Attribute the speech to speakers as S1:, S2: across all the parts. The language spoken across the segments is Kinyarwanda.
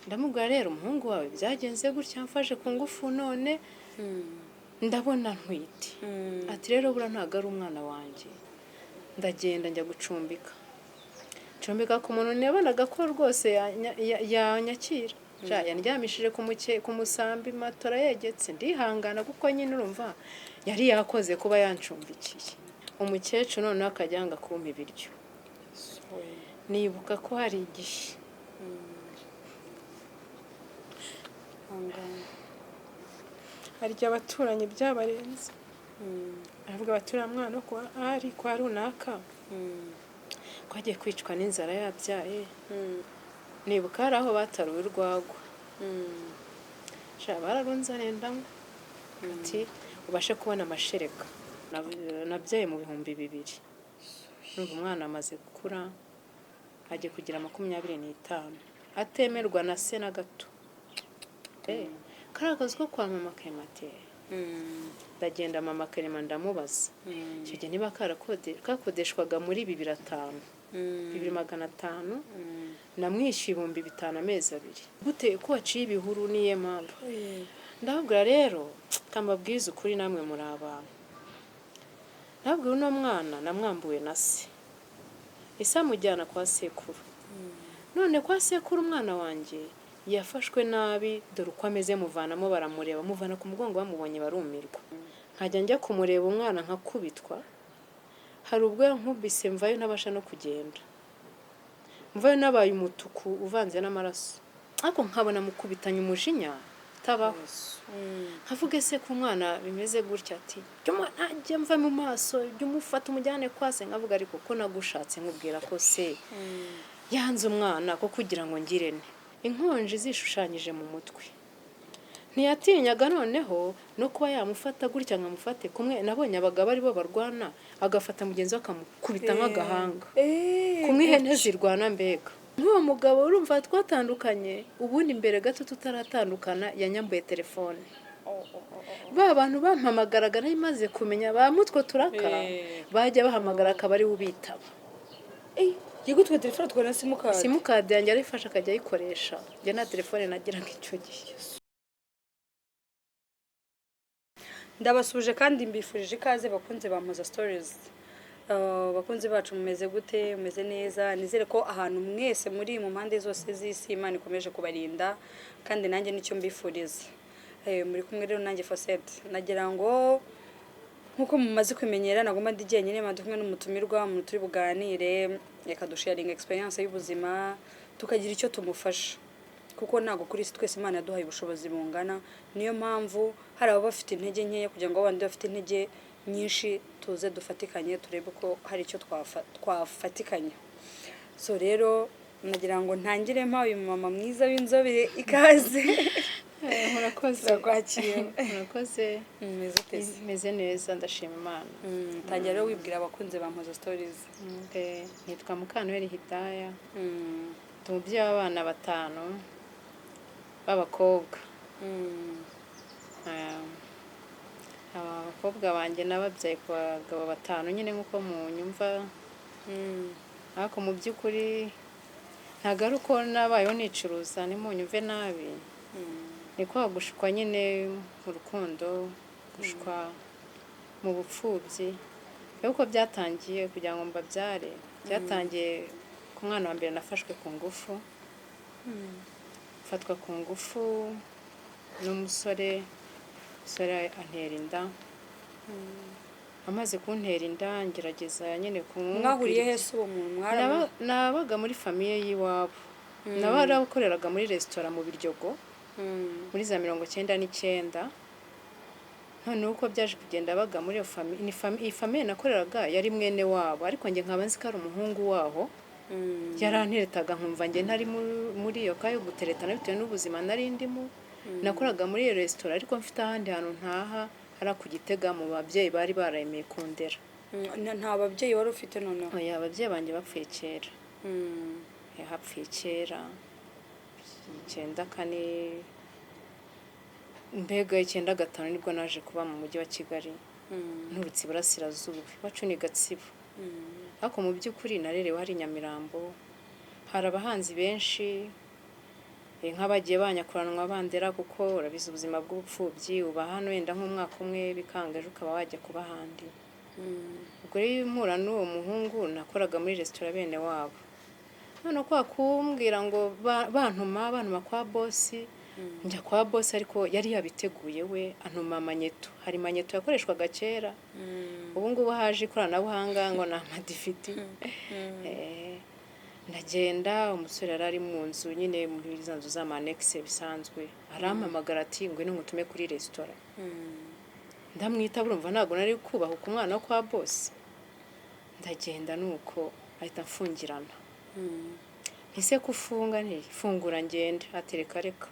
S1: ndamubwira rero umuhungu wawe byagenze gutya mfashe ku ngufu none ndabona ntwite ati rero bura ntago ari umwana wanjye ndagenda njya gucumbika ku muntu nabonaga ko rwose yanyakira yandyamishije ku musambi matora yegetse ndihangana kuko nyine urumva yari yakoze kuba yancumbikiye umukecuru noneho akajya yanga kumpa ibiryo nibuka ko hari igihe harya abaturanyi byabarenze aravuga abatura mwana ko ari kwa runaka kwagiye kwicwa n'inzara yabyaye nibuka hari aho bataruwe urwagwa bararunzaniye ndanywa ati ubashe kubona amashereka nabyaye mu 2000 n'ubu umwana amaze gukura agiye kugira 25 atemerwa na se na gato karakazi ko kwa mama Kemate ndagenda mama Kerema ndamubaza icyo gihe niba kakodeshwaga muri 2500 namwishyuye 5000 amezi 2 gute ko waciye ibihuru niye mpamvu ndabwira rero kambabwiza ukuri namwe muri abantu ndabwira uno mwana namwambuwe na se isa mujyana kwa sekuru none kwa sekuru umwana wanjye yafashwe nabi dore uko ameze muvanamo baramureba muvana ku mugongo bamubonye barumirwa nkajya njya kumureba umwana nkakubitwa hari ubwo nkubise mvayo ntabasha no kugenda mvayo nabaye umutuku uvanze n'amaraso ariko nkabona mukubitanye umujinya tabaho nkavuge se ku mwana bimeze gutya ati najye mva mu maso byumufata umujyane kwase nkavuga ariko ko nagushatse nkubwira ko se yanze umwana ko kugira ngo ngirene inkonje zishushanyije mu mutwe ntiyatinyaga noneho no kuba yamufata gutya nkamufate kumwe nabonye abagabo ari bo barwana agafata mugenzi we akamukubita nk'agahanga kumwe ihene zirwana mbega n'uwo mugabo urumva twatandukanye ubundi imbere gato tutaratandukana yanyambuye telefone ba bantu bampamagaraga n'imaze kumenya ba mutwe turaka bajya bahamagara akaba ari ubitaba
S2: yigutwe telefone twara
S1: simukadi yanjye arifasha akajya ayikoresha njye nta telefone nagiraga icyo gihe
S2: ndabasuje kandi mbifurije ikaze bakunze ba Moza Stories bakunze bacu mumeze gute mumeze neza nizere ko ahantu mwese muri mu mpande zose z'isi Imana ikomeje kubarinda kandi nanjye nicyo mbifuriza muri kumwe rero nanjye Fosette nagira ngo nkuko mumaze kwimenyera nagomba ndigiye nyine madumwe n'umutumirwa mu turi buganire yakadusharinga experience y'ubuzima tukagira icyo tumufasha kuko nago kuri twese Imana yaduhaye ubushobozi bungana niyo mpamvu hari abo bafite intege nke kugira ngo abandi bafite intege nyinshi tuze dufatikanye turebe ko hari icyo twafatikanya so rero nagira ngo ntangire mpa uyu mama mwiza w'inzobe ikaze
S1: murakoze
S2: kwakira
S1: murakoze meze neza ndashima Imana
S2: tangira rero wibwira abakunze ba Moza Stories
S1: nitwa Mukanweri Hidaya tumubye abana 5 b'abakobwa abakobwa banjye nababyaye ku bagabo 5 nyine nkuko mu nyumva ariko mu by'ukuri ntagaruko nabayeho nicuruza ni mu nyumve nabi niko gushukwa nyine mu rukundo gushukwa mu bupfubyi yuko byatangiye kugira ngo mbabyare byatangiye ku mwana wa mbere nafashwe ku ngufu fatwa ku ngufu n'umusore antera inda amaze kuntera inda ngerageza nyine
S2: mwahuriye hese uwo muntu
S1: nabaga muri famiye y'iwabo nabarakoreraga muri restaurant mu Biryogo muri za 99 none uko byaje kugenda baga muri iyi famiye nakoreraga yari mwene wabo ariko nge nkaba nzi ko ari umuhungu waho yaranteretaga nkumva nge ntari muri iyo kayo guteretana bitewe n'ubuzima nari ndimo nakoraga muri iyo restaurant ariko mfite ahandi hantu ntaha hari kugitega mu babyeyi bari baremeye kundera
S2: nta babyeyi wari ufite noneho
S1: oya ababyeyi banjye bapfuye kera hapfuye kera 94 mbega 95 nibwo naje kuba mu mujyi wa Kigali nturutse Iburasirazuba wacu ni Gatsibo ariko mu by'ukuri narerewe hari Nyamirambo hari abahanzi benshi nk'abagiye banyakuranwa bandera kuko urabizi ubuzima bw'ubupfubyi uba hano wenda nk'umwaka umwe bikanga ejo ukaba wajya kuba ahandi. ubwo rero impura n'uwo muhungu nakoraga muri resitora bene wabo, none kwa kumbwira ngo bantuma kwa bosi, njya kwa bosi ariko yari yabiteguye we antuma manyeto. Hari manyeto yakoreshwaga kera, ubu ngubu haje ikoranabuhanga ngo ni amadifiti. Ndagenda umusore yari ari mu nzu nyine muri za nzu z'amanekise bisanzwe, arampamagara ati ngwino ngutume kuri resitora. Ndamwita burumva ntabwo nari kubahuka umwana wo kwa bosi. Ndagenda nuko ahita mfungirana. Ese kufunga nti fungura ngende, atereka reka.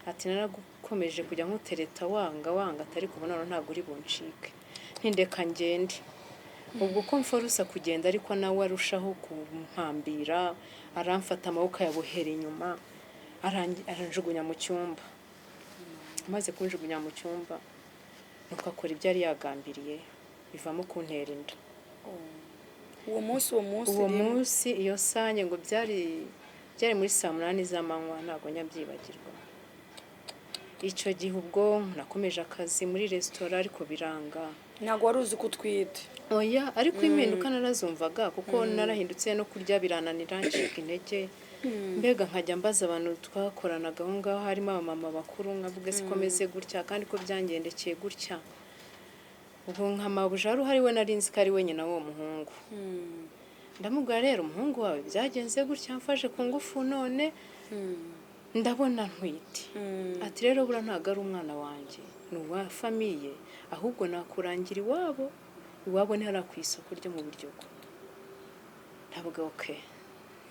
S1: Ati naragukomeje kujya nkutereta wanga atari kubona ntabwo uri buncike. Ntindeka ngende. Ubwo ko mforusa kugenda ariko nawe arushaho kumpambira, aramfata amaboko yabuhera inyuma, aranjugunya mu cyumba. Maze kunjugunya mu cyumba nuko akora ibyo yari yagambiriye, bivamo kuntera inda. Uwo munsi iyo sanye ngo byari muri 8 z'amanywa, ntabwo nyabyibagirwa. Icyo gihe ubwo nakomeje akazi muri resitora ariko biranga.
S2: Ntabwo wari uzi ko utwite?
S1: Oya, ariko impinduka narazumvaga kuko narahindutse no kurya birananira, ncika intege. Mbega nkajya mbaza abantu twakoranaga aho ngaho harimo abamama bakuru, nkavuga sikomeze gutya kandi ko byangendekeye gutya. Ubwo nkamabuja ari uhari we nari nzi ko ari we nyina w'uwo muhungu. Ndamubwira rero umuhungu wawe byagenze gutya, mfashe ku ngufu none ndabona ntwite. Ati rero bura ntabwo ari umwana wanjye, ni uwa famiye, ahubwo nakurangira iwabo ntihari ku isoko ryo mu Biryogo. Ndavuga okay.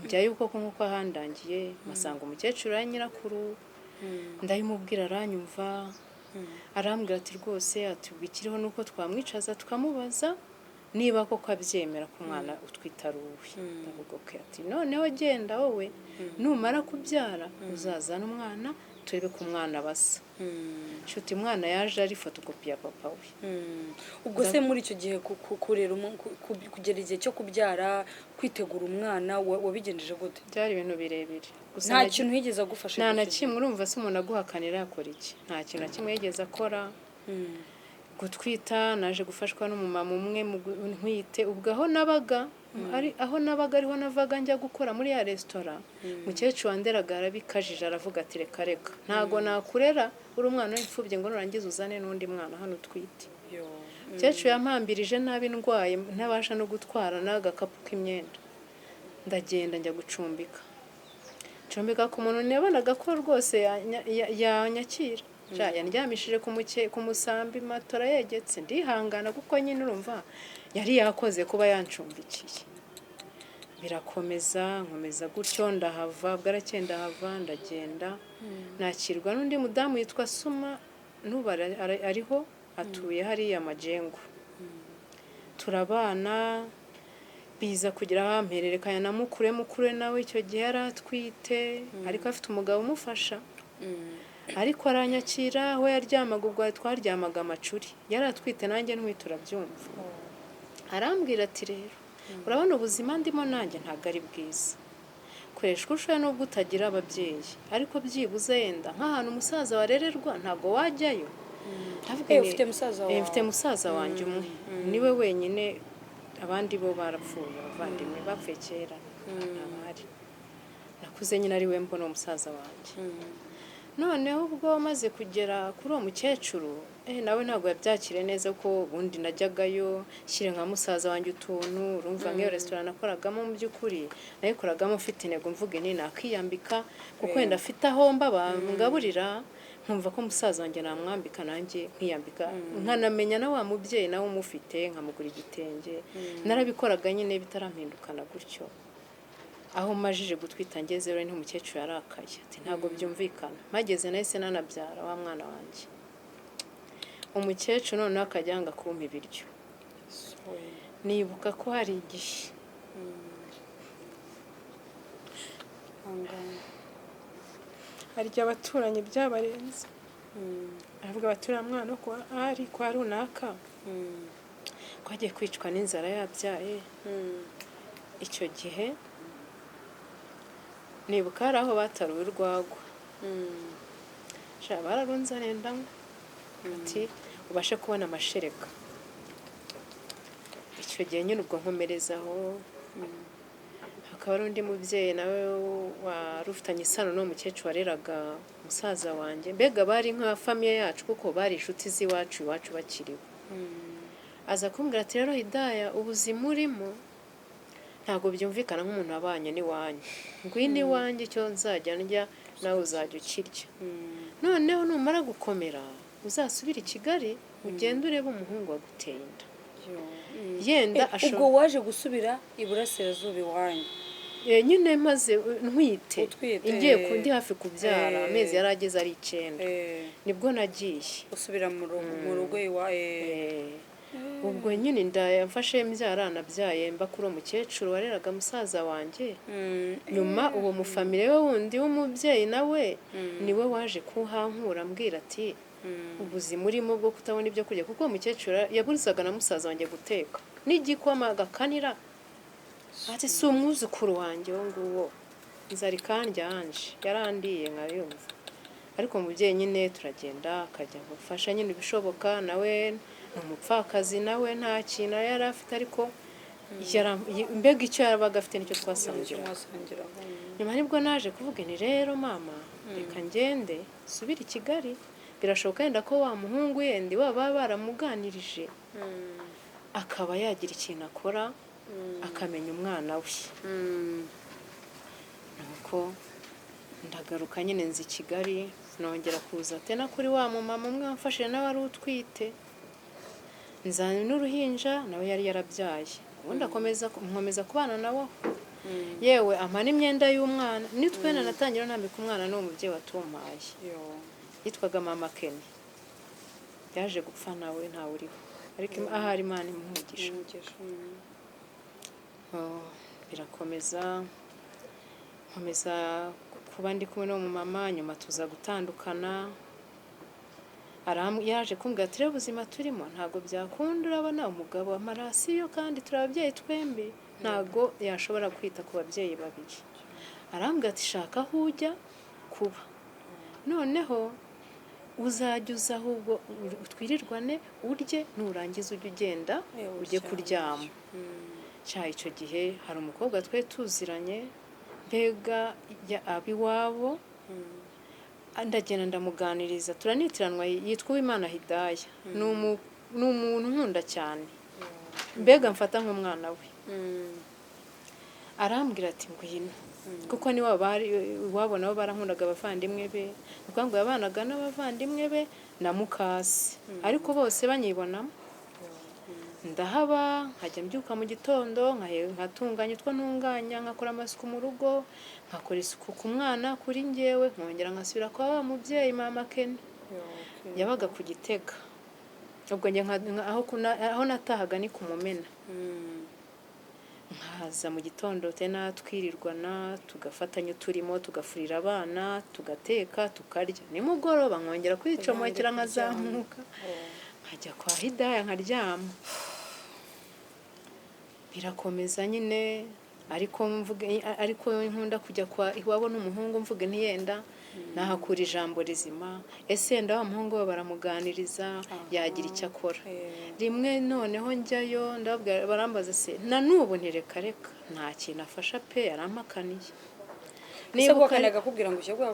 S1: Njyayo uko nkuko ahandangiye, masanga umukecuru ya nyirakuru, ndayimubwira aranyumva, arambwira ati rwose atubikiriho nuko twamwicaza tukamubaza niba koko abyemera ko umwana utwita ari uwe. Ndavuga okay. Ati noneho genda wowe numara kubyara uzazana umwana turebe ko umwana basa. Nshuti mwana yaje ari fotokopi ya papa we.
S2: Ubwo se muri icyo gihe kurera kugera igihe cyo kubyara, kwitegura umwana wabigenjeje gute?
S1: Byari ibintu birebire.
S2: Nta kintu yigeze agufasha?
S1: Nta na kimwe. Urumva se umuntu aguhakanira yakora iki? Nta kintu na kimwe yigeze akora. Gutwita naje gufashwa n'umumama umwe mu ntwite. Ubwo aho nabaga ariho navaga njya gukora muri ya resitora, mukecuru wanderaga arabikajije aravuga ati reka ntago nakurera uri umwana w'imfubyi ngo nurangiza uzane n'undi mwana hano utwite. Mukecuru yampambirije nabi ndwaye ntabasha no gutwara n'agakapu k'imyenda. Ndagenda njya gucumbika ku muntu nabonaga ko rwose yanyakira. Yandyamishije ku musambi matora yegetse, ndihangana kuko nyine urumva yari yakoze kuba yancumbikiye. Birakomeza nkomeza gutyo ndahava, bwarakeye ndahava ndagenda nakirwa n'undi mudamu yitwa Suma, nuba ariho atuye hariya Majengo. Turabana biza kugira hampererekanya na mukure nawe icyo gihe yari atwite ariko afite umugabo umufasha. Ariko aranyakira, we yaryamaga ubwo twaryamaga amacuri, yari atwite nanjye ntwite urabyumva. Arambwira ati rero urabona ubuzima ndimo nanjye ntabwo ari bwiza, koreshwa ushoboye nubwo utagira ababyeyi, ariko byibuze yenda nk'ahantu umusaza warererwa ntabwo wajyayo. Mfite musaza wanjye umwe, niwe wenyine, abandi bo barapfuye, abavandimwe bapfuye kera ntabahari. Nakuze nyine ari we mbona umusaza wanjye. Noneho ubwo maze kugera kuri uwo mukecuru nawe ntabwo yabyakire neza ko ubundi najyagayo shyire nka musaza wanjye utuntu. Urumva nk'iyo resitora nakoragamo mu by'ukuri nayikoragamo mfite intego mvuge nti nakiyambika kuko wenda afite aho mba bangaburira, nkumva ko musaza wanjye namwambika nanjye nkiyambika, nkanamenya na wa mubyeyi nawe umufite nkamugura igitenge. Narabikoraga nyine bitarampindukana gutyo. Aho majije gutwita ngeze rero n'umukecuru yarakaye ati ntabwo byumvikana. Mageze nahise nanabyara wa mwana wanjye. Umukecuru noneho akajyanga kumpa ibiryo. Nibuka ko hari igihe harya abaturanyi byabarenze. Aravuga abatura mwana ko ari kwa runaka kwagiye kwicwa n'inzara yabyaye. Icyo gihe nibuka hari aho bataruwe urwagwa sha bararunzaniye ndanywa ati ubashe kubona amashereka icyo gihe nyine ubwo nkomerezaho hakaba hari undi mubyeyi nawe wari ufitanye isano n'uwo mukecuru wareraga musaza wanjye mbega bari nka famiye yacu kuko bari inshuti z'iwacu iwacu bakiriwe aza kumbwira ati rero Hidaya ubuzima urimo ntabwo byumvikana nk'umuntu wabanye n'iwanyu ngwino iwanjye icyo nzajya ndya nawe uzajya ukirya noneho numara gukomera uzasubira i Kigali ugende urebe umuhungu waguteye inda yenda
S2: ubwo waje gusubira iburasirazuba iwanyu
S1: nyine maze ntwite ingiye kundi hafi kubyara amezi yari ageze ari 9 nibwo nagiye
S2: usubira mu rugo iwawe
S1: ubwo nyine ndayamfashe mbyara nabyaye mba kuri uwo mukecuru wareraga musaza wanjye nyuma uwo mufamile we wundi w'umubyeyi nawe niwe waje kuhankura ambwira ati ubuzima urimo bwo kutabona ibyo kurya kuko uwo mukecuru yaburizaga na musaza wanjye guteka n'igikoma agakanira ati si umwuzukuru wanjye wo nguwo nzari kandya anje yarandiye nkayumva ariko umubyeyi nyine turagenda akajya gufasha nyine ibishoboka nawe umupfakazi nawe nta kintu yari afite ariko mbega icyo yarabaga afite nicyo twasangira nyuma nibwo naje kuvuga ni rero mama reka ngende subira i Kigali birashoboka yenda ko wa muhungu yenda baba baramuganirije akaba yagira ikintu akora akamenya umwana we nuko ndagaruka nyine nzi i Kigali nongera kuza tena kuri wa mumama umwe wamfashije nawe ari utwite nzanye n'uruhinja nawe yari yarabyaye ubundi nkomeza kubana nawe yewe ampa n'imyenda y'umwana nitwena natangira nambika umwana n'uwo mubyeyi watumpaye yitwaga mama Kenny yaje gupfa nawe ntawe uriho ariko ahari Imana imugisha birakomeza nkomeza kuba ndi kumwe n'uwo mumama nyuma tuza gutandukana yaje kumbwira ati rero ubuzima turimo ntabwo byakunda urabona umugabo w'amarasiyo kandi turi ababyeyi twembi ntabwo yashobora kwita ku babyeyi babiri arambwira ati shaka aho ujya kuba noneho uzajya uza ahubwo twirirwane urye nurangiza ujye ugenda ujye kuryama cyaha icyo gihe hari umukobwa twe tuziranye mbega abiwabo ndagenda ndamuganiriza turanitiranwa yitwa Uwimana Hidaya ni umuntu nkunda cyane mbega mfata nk'umwana we arambwira ati ngwino kuko ni wabo nabo barankundaga abavandimwe be nuko ngo yabanaga n'abavandimwe be na mukasi ariko bose banyibonamo ndahaba nkajya mbyuka mu gitondo nkatunganya utwo ntunganya nkakora amasuku mu rugo nkakora isuku ku mwana kuri njyewe nkongera nkasubira kwa wa mubyeyi mama Kenny yabaga ku Gitega ubwo njye aho natahaga ni ku Mumena nkaza mu gitondo tena twirirwana tugafatanya uturimo tugafurira abana tugateka tukarya nimugoroba nkongera kwicomokera nkazamuka nkajya kwa Hidaya nkaryama birakomeza nyine ariko nkunda kujya kwa iwabo n'umuhungu mvuge ntiyenda nahakura ijambo rizima ese yenda wa muhungu we baramuganiriza yagira icyo akora rimwe noneho njyayo barambaza se na n'ubu ntireka reka nta kintu afasha pe yarampakaniye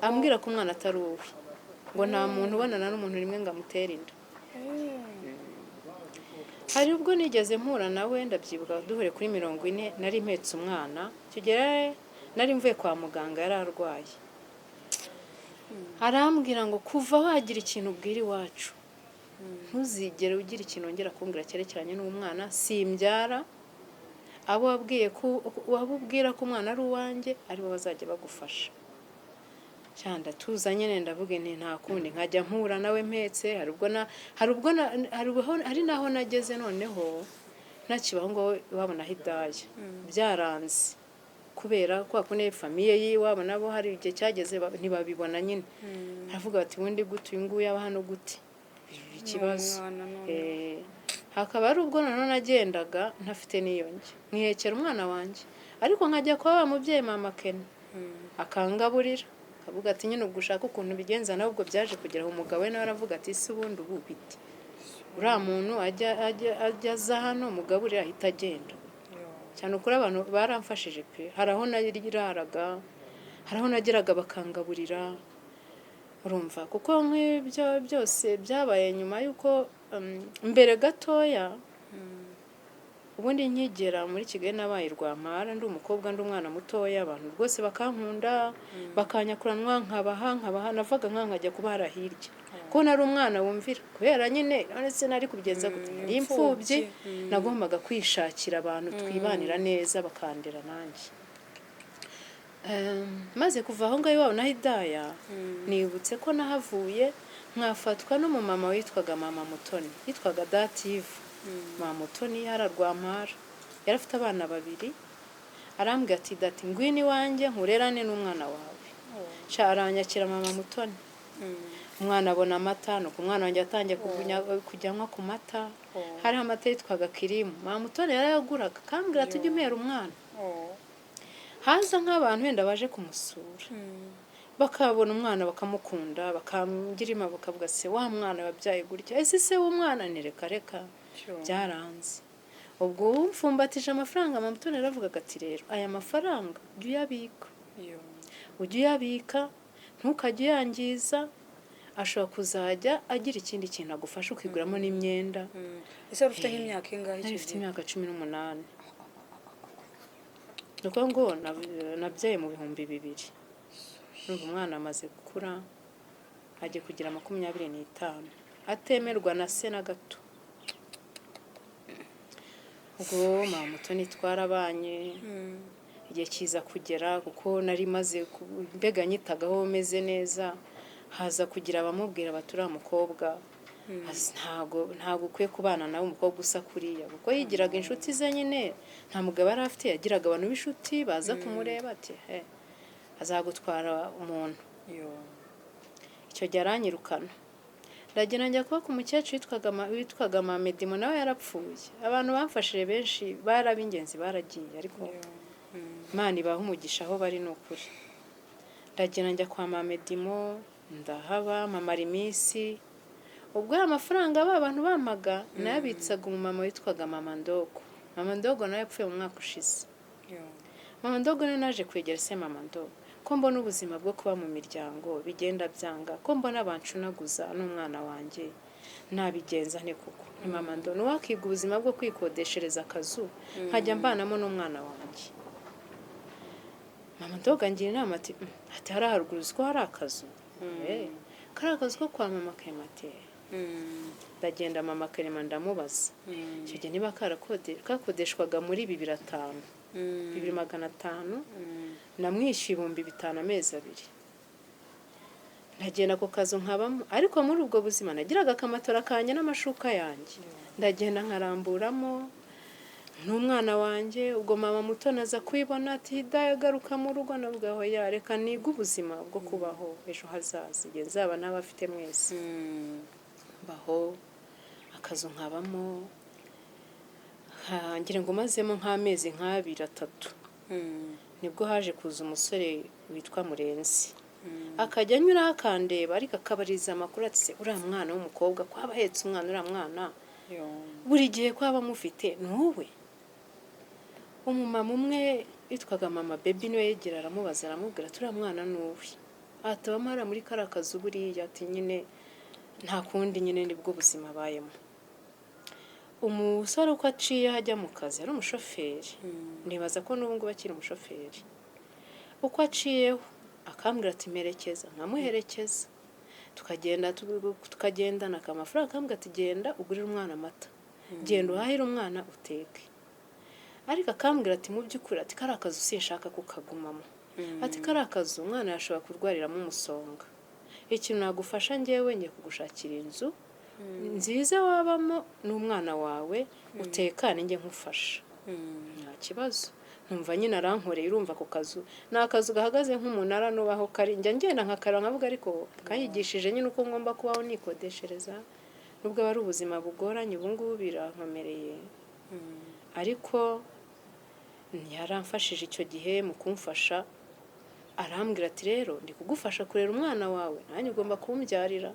S1: ambwira ko umwana atari uwe ngo nta muntu ubonana n'umuntu rimwe ngo amutere inda hari ubwo nigeze mpura nawe ndabyibuka duhure kuri 40 nari mpetse umwana kigere nari mvuye kwa muganga yari arwaye arambwira ngo kuva wagira ikintu ubwira iwacu ntuzigere ugira ikintu ongera kumbwira cyerekeranye n'umwana simbyara abo wabubwira ko umwana ari uwanjye aribo bazajya bagufasha cyanda tuzanye ndavuga nti nta kundi nkajya mpura nawe mpetse hari naho nageze noneho ntakibaho ngo wabona Hidaya byaranze kubera ko akone famiye yiwabo nabo hari igihe cyageze ntibabibona nyine aravuga ati wundi gute uyu nguyu aba hano gute ikibazo hakaba ari ubwo none nagendaga ntafite niyonge nkihekera umwana wanjye ariko nkajya kwa wa mubyeyi mama Kenny akangaburira akavuga ati nyine ubwo ushaka ukuntu bigenza nawe ubwo byaje kugera umugabo we nawe aravuga ati ese ubundi ubu biti uriya muntu ajya aza hano mugaburira ahita agenda cyane ukuri abantu baramfashije pe hari aho nariraga hari aho nageraga bakangaburira urumva kuko nk'ibyo byose byabaye nyuma y'uko mbere gatoya ubundi nkigera muri Kigali nabaye Rwampara ndi umukobwa ndi umwana mutoya abantu rwose bakankunda bakanyakuranwa nkabaha navaga nkajya kubara hirya ko nari umwana wumvira kubera nyine none se nari kubigenza gute imfubyi nagombaga kwishakira abantu twibanira neza bakandera nanjye maze kuva aho ngaho iwabo na Hidaya nibutse ko nahavuye nkafatwa n'umumama witwaga mama Mutoni yitwaga Dative mama Mutoni yararwampara yari afite abana babiri arambwira ati dati ngwini wanjye nkurerane n'umwana wawe aranyakira mama Mutoni umwana abona amata nuko umwana wanjye atangiye kujyanwa ku mata hari amata yitwaga Kirimu mama Mutoni yarayaguraga kambwira tujye umera umwana haza nk'abantu wenda baje kumusura bakabona umwana bakamukunda bakamugirima bakavuga se wa mwana wabyaye gutya ese se w'umwana ni reka byaranze ubwo mfumbatije amafaranga mama Mutoni aravuga ati rero aya mafaranga ujye uyabika ntukajye uyangiza ashobora kuzajya agira ikindi kintu agufasha ukiguramo n'imyenda
S2: ese ufite nk'imyaka ingahe
S1: ufite imyaka 18 nuko ngo nabyaye mu 2000 numva umwana amaze gukura agiye kugira 25 atemerwa na se na gato ubwo mama Mutoni twarabanye igihe kiza kugera kuko nari maze mbega nyitagaho meze neza haza kugira abamubwira baturiya mukobwa ntago ukwiye kubana nawe umukobwa usa kuriya kuko yigiraga inshuti ze nyine nta mugabo yari afite yagiraga abantu b'inshuti baza kumureba ati azagutwara umuntu icyo gihe aranyirukana ndagenda njya kuba ku mukecuru witwaga Mamedimo nawe yarapfuye abantu bamfashije benshi barabingenzi baragiye ariko Imana ibaha umugisha aho bari n'ukuri ndagenda njya kwa Mamedimo ndahaba mamara iminsi ubwo amafaranga abantu bamaga nayabitsaga umumama witwaga Mama Ndogo nawe yapfuye mu mwaka ushize Mama Ndogo naje kwegera se Mama Ndogo ko mbona ubuzima bwo kuba mu miryango bigenda byanga ko mbona abancunaguza n'umwana wanjye nabigenza nte kuko ni Mama Ndogo wakiga ubuzima bwo kwikodeshereza akazu nkajya mbanamo n'umwana wanjye Mama Ndogo ngira inama ati hari haruguru ko hari akazu kari akazu ko kwa mama Kemate ndagenda mama Kerema ndamubaza icyo gihe niba kakodeshwaga muri 2005 2500 namwishyuye 5000 amezi abiri ndagenda ku kazu nkabamo ariko muri ubwo buzima nagiraga akamatora kanje n'amashuka yanjye ndagenda nkaramburamo n'umwana wanjye ubwo mama Mutoni aza kwibona ati Hidaya garuka mu rugo navuga aho yareka niga ubuzima bwo kubaho ejo hazaza igihe nzaba n'abafite mwese baho akazu nkabamo ngira ngo mazemo nk'amezi nk'2-3 nibwo haje kuza umusore witwa Murenzi akajya anyura akandeba ariko akabariza amakuru ati se uriya mwana w'umukobwa kwaba ahetse umwana uriya mwana buri gihe kwaba mufite nuwe umumama umwe yitwaga mama Baby niwe yegera aramubaza aramubwira turiya mwana nuwe atabamara muri karakazu buriya ati nyine nta kundi nyine nibwo buzima bayemo umusore uko aciye hajya mu kazi ari umushoferi nibaza ko n'ubu ngubu akiri umushoferi uko aciyeho akambwira ati merekeza nkamuherekeza tukagendana akamafaranga akambwira ati genda ugurire umwana amata genda uhahire umwana uteke ariko akambwira ati mu by'ukuri ati kari akazu sinshaka kukagumamo ati kari akazu umwana yashobora kurwariramo umusonga ikintu nagufasha njyewe ngiye kugushakira inzu nziza wabamo n'umwana wawe utekane njye nkufasha nta kibazo numva nyine arankoreye urumva ku kazu ni akazu gahagaze nk'umunara nubaho kari njya ngenda nkakara nkavuga ariko kanyigishije nyine uko ngomba kubaho nikodeshereza nubwo ari ubuzima bugoranye ubu ngubu birankomereye ariko yaramfashije icyo gihe mu kumfasha arambwira ati rero ndi kugufasha kurera umwana wawe nanjye ugomba kumbyarira.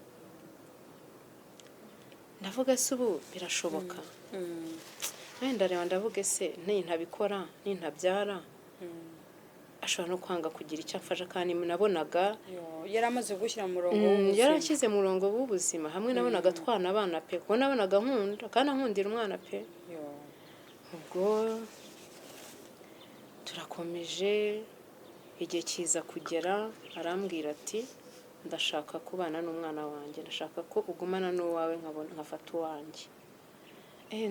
S1: Ndavuga se ubu birashoboka? Wenda reba ndavuga se nintabikora nintabyara ashobora no kwanga kugira icyo afasha, kandi nabonaga
S2: yari amaze gushyira mu murongo w'ubuzima,
S1: yarashyize mu murongo w'ubuzima hamwe, nabonaga twana abana pe, kuko nabonaga nkunda kandi ankundira umwana pe. Ubwo turakomeje, igihe kiza kugera arambwira ati ndashaka kubana n'umwana wanjye, ndashaka ko ugumana n'uwawe nkafata uwanjye.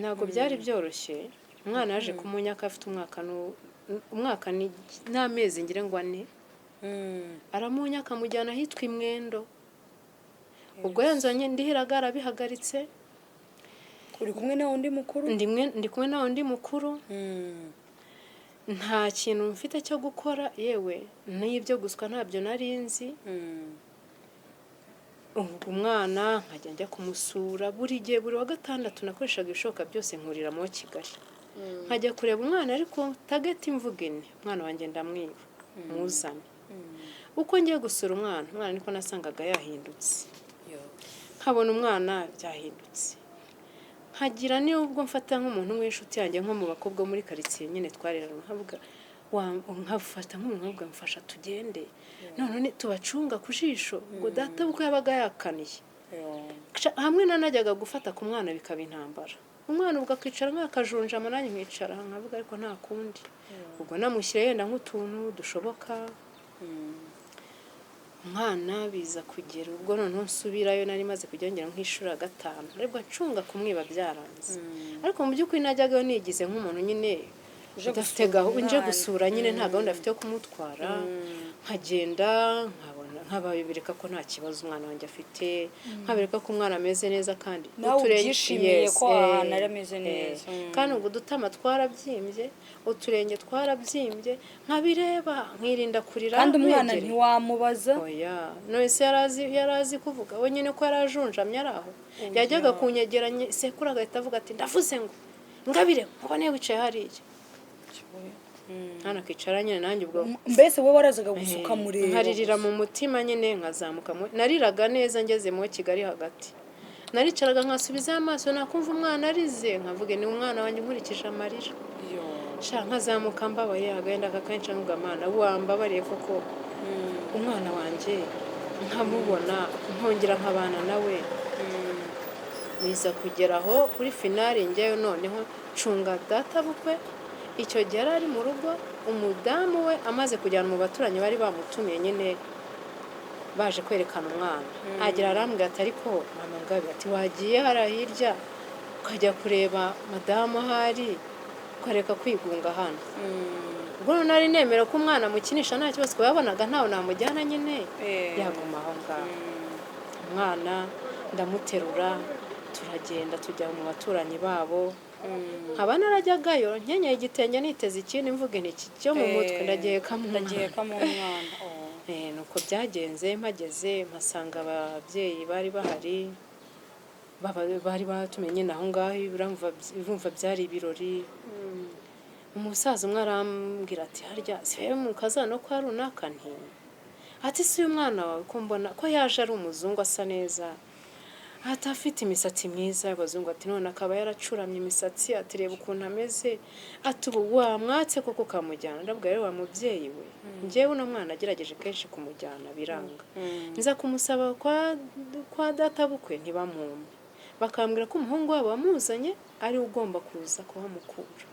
S1: Ntabwo byari byoroshye. Umwana yaje kumunyaka afite umwaka n'amezi ngira ngo 4. Aramunyaka amujyana ahitwa Imwendo. Ubwo yanzanye ndihiraga arabihagaritse.
S2: Uri kumwe na undi mukuru?
S1: Ndi kumwe na undi mukuru. Nta kintu mfite cyo gukora, yewe n'ibyo guswa ntabyo narinzi. Umwana nkajya njya kumusura buri gihe, buri wa gatandatu nakoreshaga ibishoboka byose nkurira mu Kigali, nkajya kureba umwana, ariko tageti imvugene umwana wanjye ndamwiba muzane. Uko ngiye gusura umwana niko nasangaga yahindutse, nkabona umwana byahindutse, nkagira n'ubwo mfata nk'umuntu w'inshuti yanjye nko mu bakobwa muri karitsiye nyine twarerana, nkafata nk'umuntu nkabwa mfasha tugende none tubacunga ku jisho, ngo data ubwo yabaga yakaniye. Hamwe nanajyaga gufata ku mwana bikaba intambara, umwana ubwo akicara nk'akajunjama nanjye nkicara nkavuga ariko nta kundi. Ubwo namushyira yenda nk'utuntu dushoboka, umwana biza kugera ubwo noneho nsubirayo, nari maze kujya ngera nk'ishuri 5, ariko acunga kumwiba byaranze. Ariko mu by'ukuri najyagayo nigize nk'umuntu nyine udafite gahunda, nje gusura nyine nta gahunda afite yo kumutwara, nkagenda nkababereka ko nta kibazo umwana wanjye afite, nkabereka ko umwana ameze neza, kandi
S2: uturengishimiye ko ahantu ari ameze neza,
S1: kandi ubwo dutama twarabyimbye, uturenge twarabyimbye, nkabireba nkirinda kurira.
S2: Kandi umwana ntiwamubaza,
S1: oya none se yarazi kuvuga wenyine ko yarajunjamye ari aho, yajyaga kunyegeranya sekuru agahita avuga ati ndavuze ngo Ngabire mubone wicaye hariya, hano akicara nyine nanjye ubwo
S2: mbese wowe warazaga gusuka mureba,
S1: nkaririra mu mutima nyine nkazamuka. Nariraga neza ngeze mu Kigali hagati, naricaraga nkasubiza amaso, nakumva umwana arize nkavuge ni umwana wanjye nkurikije amarira, nkazamuka mbabaye, agenda kakanca n'ugamana wambabariye koko umwana wanjye nkamubona nkongera nkabana nawe. Biza kugeraho kuri finale njyewe noneho cunga data bukwe. Icyo gihe ari mu rugo, umudamu we amaze kujyana mu baturanyi bari bamutumiye nyine baje kwerekana umwana, agira arambwira ati ariko mama Ngabire ati wagiye hariya hirya ukajya kureba madamu ahari ukareka kwigunga hano. Ubwo nari nemera ko umwana amukinisha nta kibazo, ko yabonaga ntawe namujyana nyine yaguma aho ngaho. Umwana ndamuterura turagenda tujya mu baturanyi babo, nkaba narajyagayo nkenyeye igitenge niteze ikindi mvuge niki cyo mu mutwe ndagiye
S2: kamumwana.
S1: Nuko byagenze, mpageze mpasanga ababyeyi bari bahari, bari batumenye naho ngaho, urumva byari ibirori. Umusaza umwe arambwira ati harya siwe mu kazano kwa runaka, nti ati si uyu mwana wawe ko mbona ko yaje ari umuzungu asa neza, atafite imisatsi myiza y'abazungu, ati none akaba yaracuramye imisatsi, ati reba ukuntu ameze, ati ubu wamwatse koko kamujyana. Ndabwira rero wa mubyeyi we, njyewe uno mwana agerageje kenshi kumujyana biranga, nza kumusaba kwa data bukwe ntibamwumve, bakambwira ko umuhungu wabo wamuzanye ari ugomba kuza kuhamukura.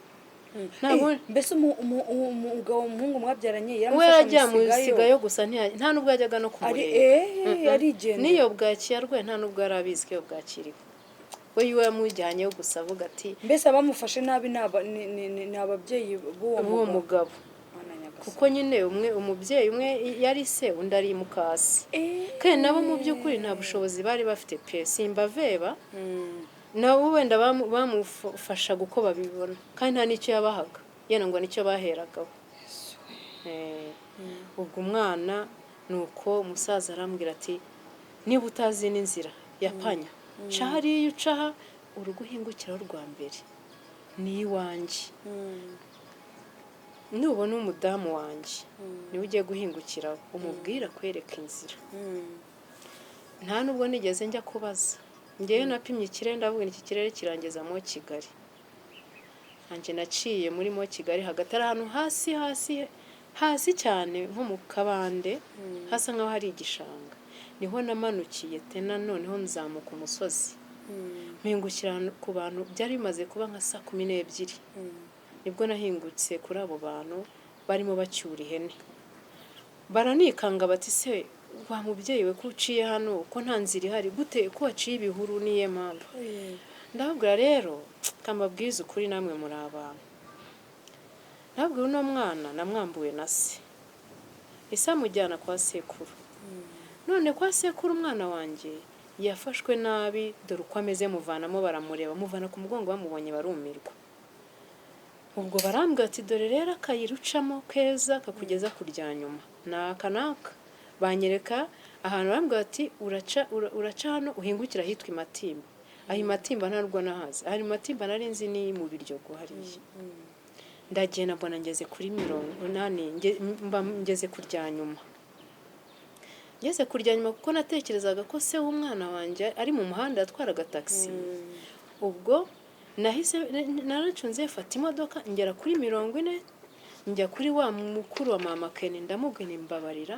S2: Mbese umugabo umuhungu mwabyaranye
S1: yaramufasha musigayo gusa nta nubwo yajyaga no kumureba,
S2: arigenda
S1: niyo bwakira rwe nta nubwo arabizi ko bwakiriwe, we yiwe yamujyanyeyo gusa avuga ati
S2: mbese abamufashe nabi ni ababyeyi b'uwo mugabo,
S1: kuko nyine umubyeyi umwe yari se undi ari mukasi, kandi nabo mu by'ukuri nta bushobozi bari bafite pe, simbaveba nabo wenda bamufashaga uko babibona, kandi nta n'icyo yabahaga, yena ngo nicyo baheragaho. Ubwo umwana nuko umusaza arambwira ati niba utazi n'inzira yapanya ca hariya ucaha urugo uhingukiraho rwa mbere ni iwanjye. nubona umudamu wanjye niwe ugiye guhingukira umubwira kwereka inzira. Nta nubwo nigeze njya kubaza, ngewe napimye ikirere ndavuga iki kirere kirangeza mo Kigali. Nanjye naciye muri mo Kigali hagati ari ahantu hasi cyane nko mu kabande, hasa nkaho hari igishanga. Niho namanukiye tena noneho nzamuka umusozi. Mpingukira ku bantu byari bimaze kuba nka saa 12. Nibwo nahingutse kuri abo bantu barimo bacyura ihene. Baranikanga bati se wa mubyeyi we ko uciye hano ko nta nzira ihari gute ko waciye ibihuru niye mpamvu. Ndababwira rero kambabwiza ukuri namwe muri abantu. Ndababwira uno mwana namwambuwe na se. Ese amujyana kwa sekuru. None kwa sekuru umwana wanjye yafashwe nabi dore uko ameze, muvanamo baramureba, muvana ku mugongo bamubonye barumirwa. Ubwo barambwira ati dore rero akayirucamo keza kakugeza kurya nyuma. Naka banyereka ahantu barambwira ati uraca hano uhingukira hitwa Imatimba. Aho Imatimba ntarwo nahazi. Hari Imatimba nari nzi ni mu Biryogo hariya. Ndagenda mbona ngeze kuri 80 ngeze kurya nyuma. Ngeze kurya nyuma kuko natekerezaga ko se w'umwana wanjye ari mu muhanda atwaraga taxi. Ubwo nahise naracunze fata imodoka ngera kuri 40 njya kuri wa mukuru wa mama Ken ndamubwira imbabarira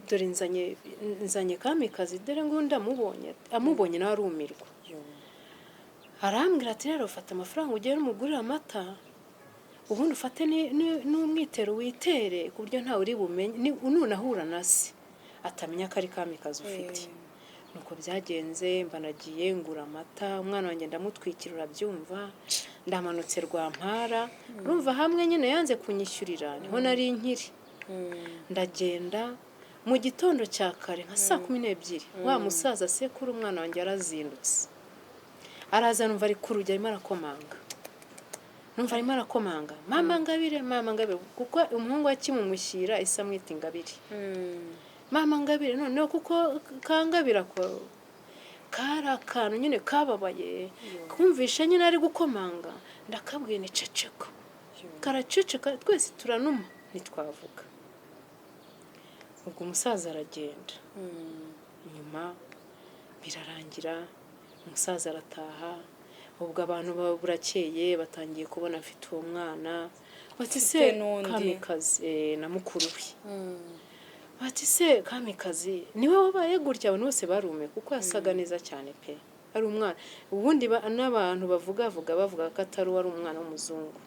S1: dore nzanye Kamikazi dore ngo ndamubonye amubonye narumirwa. Arambwira ati rero fata amafaranga ugere umugurira amata ubundi ufate n'umwitero witere ku buryo nta uri bumenye ununahura nasi atamenya ko ari Kamikazi ufite. Nuko byagenze mbanagiye ngura amata, umwana wanjye ndamutwikira urabyumva, ndamanutse Rwampara. Urumva hamwe nyine yanze kunyishyurira niho nari nkiri. Ndagenda mu gitondo cya kare nka saa 12 wa musaza sekuru umwana wanjye arazindutse. Araza numva ari kurujya arimo arakomanga. Numva arimo arakomanga, mama Ngabire kuko umuhungu akimumushyira isa mwita Ingabire. Mama Ngabire noneho kuko kangabira ko karakantu nyine kababaye kumvisha nyine ari gukomanga. Ndakabwiye ni ceceka, karaceceka twese turanuma nitwavuga. Ubwo umusaza aragenda. Nyuma birarangira umusaza arataha. Ubwo abantu burakeye batangiye kubona afite uwo mwana. Bati se Kamikazi na mukuru we. Bati se Kamikazi niwe wabaye gutya, abantu bose barume kuko yasaga neza cyane pe. Ari umwana ubundi n'abantu bavuga ko atari wari umwana w'umuzungu.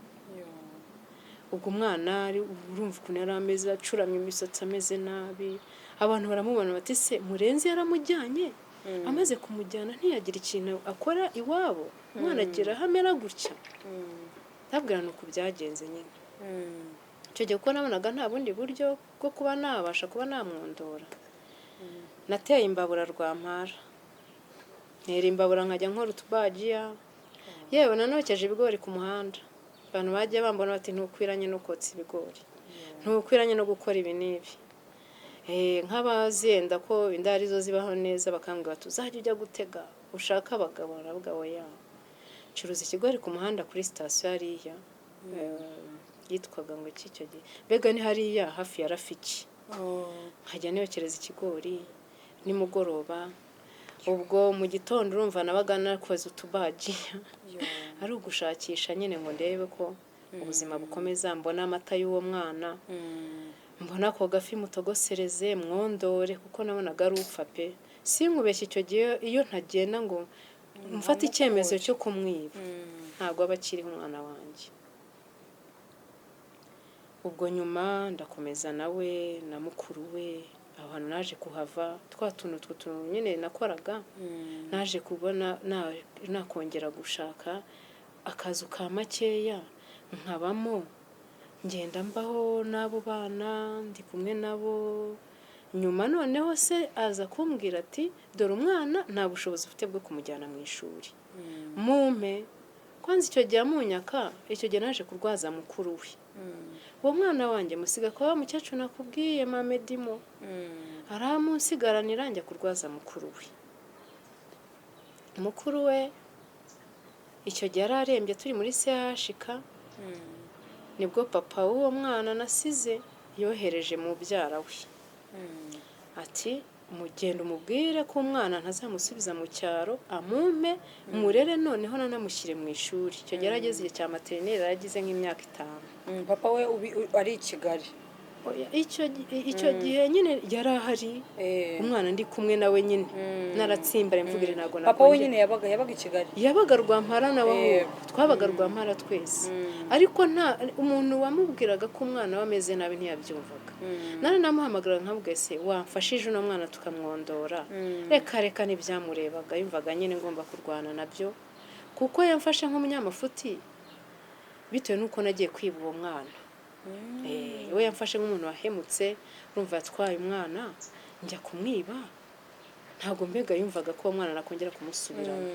S1: Ubwo umwana ari urumva ukuntu yari ameze acuramye imisatsi ameze nabi. Abantu baramubona bati se Murenzi yaramujyanye, amaze kumujyana ntiyagira ikintu akora iwabo, umwana agira hamera gutya. Ndabwira nuko byagenze nyine. Icyo gihe ko nabonaga nta bundi buryo bwo kuba nabasha kuba namwondora. Nateye imbabura Rwampara. Ntera imbabura nkajya nkora utubagiya. Yewe nanokeje ibigori ku muhanda. Abantu bajya bambona bati ntukwiranye no kotsa ibigori. Ntukwiranye no gukora ibi n'ibi. Nk'abazenda ko indari zo zibaho neza bakambwira tuzajya ujya gutega ushaka abagabo nabwo ya. Curuza ikigori ku muhanda kuri station hariya. Yitwaga ngo icyo gihe mbega ni hariya hafi ya Rafiki. Nkajya niyokereza ikigori nimugoroba. Ubwo mu gitondo urumva nabaga nakoze utubaji ari ugushakisha nyine ngo ndebe ko ubuzima bukomeza. Mbona amata y'uwo mwana, mbona ko gafi mutogosereze mwondore kuko nabonaga ari upfa pe. Sinkubeshye icyo gihe iyo ntagenda ngo mfate icyemezo cyo kumwiba ntabwo abakiriho umwana wanjye. Ubwo nyuma ndakomeza nawe na mukuru we abantu naje kuhava tuntu nyine nakoraga. Naje kubona nakongera gushaka akazu ka makeya nkabamo ngenda mbaho n'abo bana ndi kumwe nabo. Nyuma noneho se aza kumbwira ati dore umwana nta bushobozi ufite bwo kumujyana mu ishuri, mumpe kwanza. Icyo gihe amunyaka, icyo gihe naje kurwaza mukuru we. Uwo mwana wanjye musiga kwa mukecuru nakubwiye Mamedimo. Aramunsigaranira njya kurwaza mukuru we. Mukuru we icyo gihe ararembye turi muri CHK. nibwo papa w'uwo mwana nasize yohereje mubyara we ati mugenda umubwire ko umwana ntazamusubiza mu cyaro amumpe murere noneho nanamushyire mu ishuri. Icyo gihe yarageze igihe cya materineri, yaragize nk'imyaka 5.
S2: papa we ari i Kigali?
S1: Icyo gihe nyine yari ahari, umwana ndi kumwe nawe nyine naratsimbara mvugire ntago
S2: papa we nyine yabaga i Kigali?
S1: yabaga Rwampara nawe twabaga Rwampara twese, ariko nta umuntu wamubwiraga ko umwana we ameze nabi ntiyabyumvaga. nari namuhamagara nkabwe se wamfashije uno mwana tukamwondora, reka ntibyamurebaga, yumvaga nyine ngomba kurwana nabyo kuko yamfashe nk'umunyamafuti bitewe n'uko nagiye kwiba uwo mwana. We yamfashe nk'umuntu wahemutse, urumva yatwaye umwana njya kumwiba, ntabwo mbega yumvaga ko uwo mwana nakongera kumusubiramo.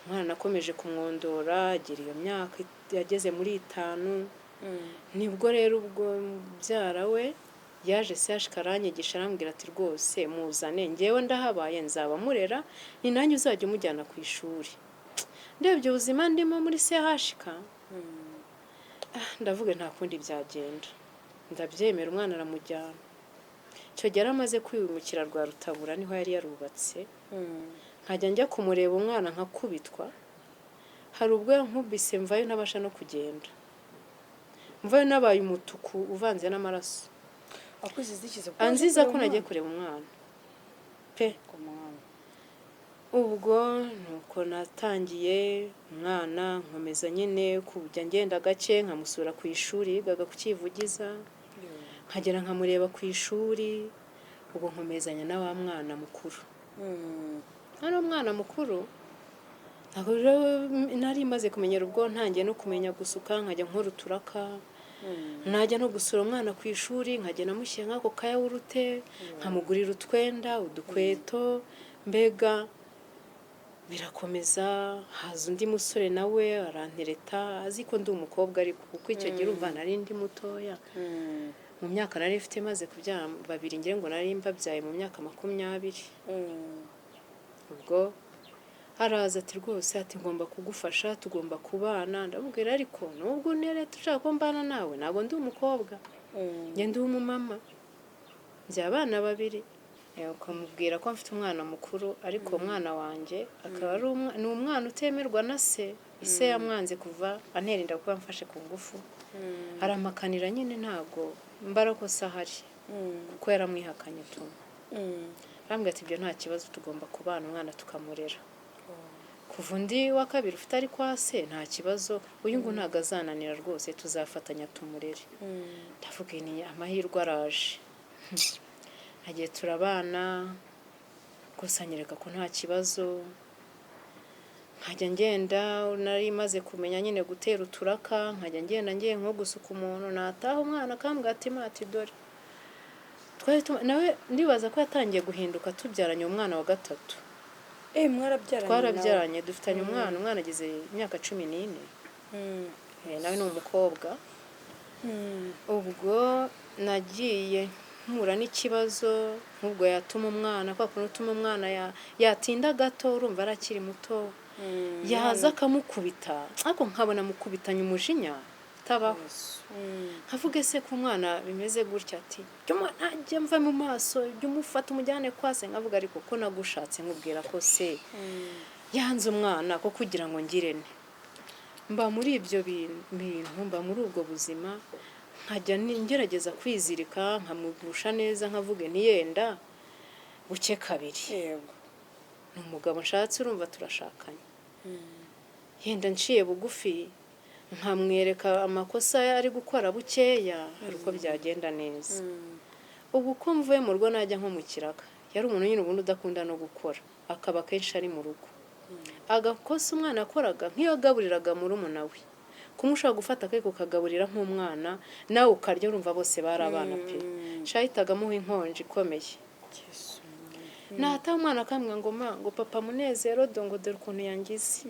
S1: umwana nakomeje kumwondora agira iyo myaka yageze muri 5. nibwo rero ubwo mubyara we yaje se aranyigisha arambwira ati rwose muzane ngewe ndahabaye nzaba murera, ni nanjye uzajya umujyana ku ishuri. ndebye ubuzima ndimo muri CHK ndavuga nta kundi byagenda, ndabyemera umwana aramujyana. icyo gihe amaze kwimukira rwa Rutabura niho yari yarubatse, nkajya njya kumureba umwana nkakubitwa. hari ubwo nkubise mvayo ntabasha no kugenda, mvayo nabaye umutuku uvanze n'amaraso. anziza ko nagiye kureba umwana pe. ubwo nuko natangiye umwana nkomeza nyine kujya ngenda gake nkamusura ku ishuri, yigaga ku Kivugiza, nkagera nkamureba ku ishuri. ubwo nkomezanya na wa mwana mukuru. hano umwana mukuru ntabwo nari maze kumenyera, ubwo ntangiye no kumenya gusuka, nkajya nkora uturaka, najya no gusura umwana ku ishuri, nkajya namushyira nk'ako kayawurute, nkamugurira utwenda, udukweto, mbega birakomeza. haza undi musore nawe arantereta, azi ko ndi umukobwa, ariko kuko icyo gihe urumva nari ndi mutoya. mu myaka nari mfite maze kubyara 2, ngira ngo nari mbabyaye mu myaka 20. ubwo araza ati rwose ati ngomba kugufasha, tugomba kubana. ndamubwira ariko nubwo nere tushaka ko mbana nawe ntabwo ndi umukobwa, njye ndi umumama, njye abana 2. ukamubwira ko mfite umwana mukuru, ariko umwana wanjye akaba ari ni umwana utemerwa na se. ise yamwanze kuva anterinda kuba mfashe ku ngufu, aramakanira nyine ntabwo mbarako sahari kuko yaramwihakanye tu. arambwira ati ibyo nta kibazo, tugomba kubana umwana tukamurera. kuva undi wa 2 ufite ari kwa se nta kibazo, uyu ngo ntago azananira rwose, tuzafatanya tumurere. ndavuga ni amahirwe araje. hagiye turabana, gusa nyereka ko nta kibazo. nkajya ngenda, nari maze kumenya nyine gutera uturaka, nkajya ngenda ngiye nko gusuka umuntu, nataha umwana akambwira ati mati dore. nawe ndibaza ko yatangiye guhinduka, tubyaranye umwana wa 3. twarabyaranye dufitanye umwana ageze imyaka 14. nawe ni umukobwa. ubwo nagiye mpura n'ikibazo, nk'ubwo yatuma umwana, kwa kuntu utuma umwana yatinda gato, urumva arakiri muto, yaza akamukubita, ariko nkabona mukubitanye umujinya tabaho. nkavuga se ku mwana bimeze gutya, ati ntajya mva mu maso, jya umufata umujyane kwase. nkavuga ariko ko nagushatse nkubwira ko se yanze umwana ko kugira ngo ngirene. mba muri ibyo bintu, mba muri ubwo buzima, nkajya ngerageza kwizirika, nkamugusha neza, nkavuga niyenda buke kabiri. ni umugabo nshatse, urumva turashakanye. yenda nciye bugufi, nkamwereka amakosa ari gukora bukeya, ari uko byagenda neza. ubu uko mvuye mu rugo najya nko mu kiraka, yari umuntu nyine ubundi udakunda no gukora, akaba kenshi ari mu rugo. agakosa umwana yakoraga nk'iyo agaburiraga murumuna we, kumushaka gufata akeko kagaburira nk'umwana, nawe ukarya, urumva bose bari abana pe. shahitagamuha inkonji ikomeye. nata umwana akamwe ngo papa Munezero dongo dore ukuntu yangize.